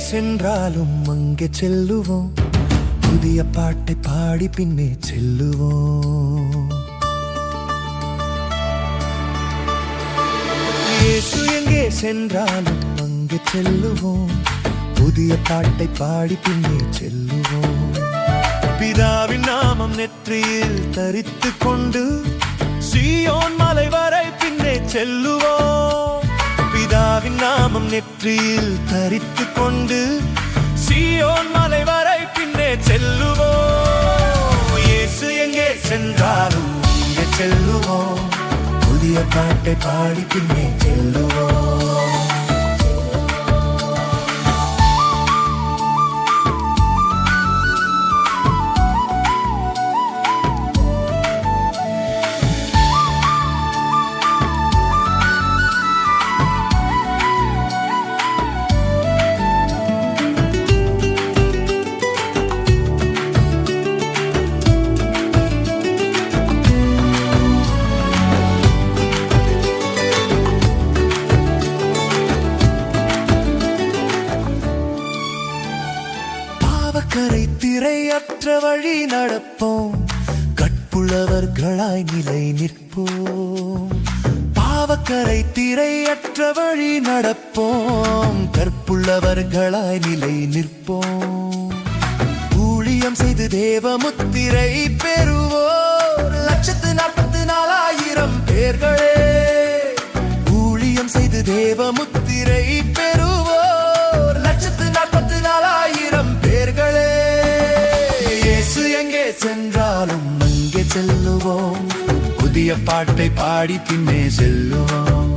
சென்றாலும் அங்கே செல்லுவோம். புதிய பாட்டை பாடி பின்னே செல்லுவோம். இயேசு எங்கே சென்றாலும் அங்கே செல்லுவோம். புதிய பாட்டை பாடி பின்னே செல்லுவோம். பிதாவின் நாமம் நெற்றியில் தரித்து கொண்டு சீயோன் மலை வரை பின்னே செல்லுவோம். பிதாவின் நாமம் நெற்றியில் தரித்து கொண்டு சீயோன் மலை வரை பின்னே செல்லுவோம். இயேசு எங்கே சென்றாலும் அங்கே செல்லுவோம். புதிய பாட்டை பாடி பின்னே செல்லுவோம். கரை திரையற்ற வழி நடப்போம். கற்புள்ளவர்களாய் நிலை நிற்போம். பாவக்கரை திரையற்ற வழி நடப்போம். கற்புள்ளவர்களாய் நிலை நிற்போம். ஊழியம் செய்து தேவமுத்திரை பெறுவோர் 144,000 பேர்களே. ஊழியம் செய்து தேவமுத்திரை பெறுவோர் 144,000 பேர்களே. இயேசு எங்கே சென்றாலும் அங்கே செல்லுவோம். புதிய பாட்டை பாடி பின்னே செல்லுவோம்.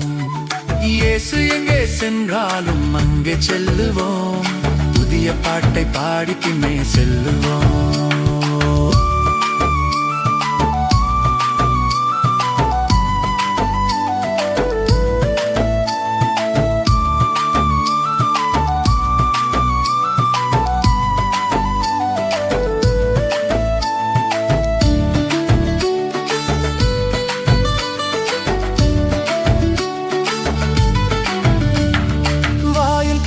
இயேசு எங்கே சென்றாலும் அங்கே செல்லுவோம். புதிய பாட்டை பாடி பின்னே செல்லுவோம்.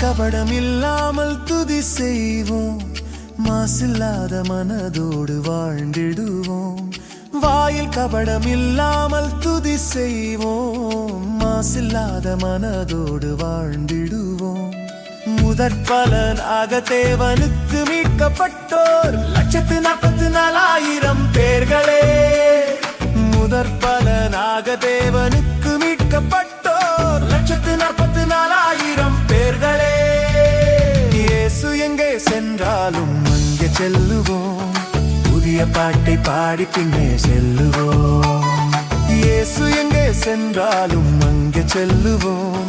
கபடம் இல்லாமல் துதி செய்வோம். மாசில்லாத மனதோடு வாழ்ந்திடுவோம். வாயில் கபடம் இல்லாமல் துதி செய்வோம். மாசில்லாத மனதோடு வாழ்ந்திடுவோம். முதற்பலனாக தேவனுக்கு மீட்கப்பட்டோர் 144,000 பேர்களே. முதற்பலனாக தேவனுக்கு மீட்கப்பட்டோர் 144,000 பேர்களே. இயேசு எங்கே சென்றாலும் அங்கே செல்லுவோம். புதிய பாட்டை பாடி பின்னே செல்லுவோம். இயேசு எங்கே சென்றாலும் அங்கே செல்லுவோம்.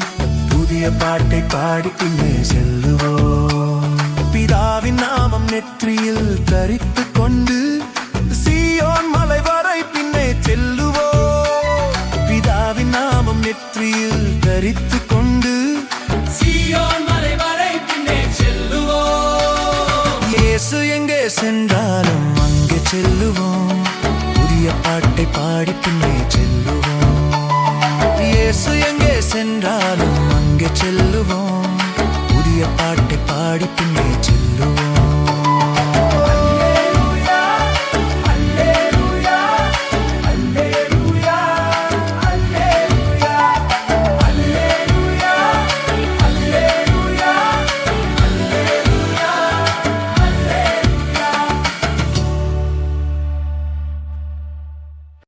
புதிய பாட்டை பாடி பின்னே செல்லுவோம். பிதாவின் நாமம் நெற்றியில் தரித்து கொண்டு சீயோன் மலை வரை பின்னே செல்லுவோம். பிதாவின் நாமம் நெற்றியில் தரித்து கொண்டு சீயோன் மலை வரை பின்னே செல்லுவோம். இயேசு எங்கே சென்றாலும் அங்கே செல்லுவோம். புதிய பாட்டை பாடி பின்னே செல்லுவோம். இயேசு எங்கே சென்றாலும் அங்கே செல்லுவோம்.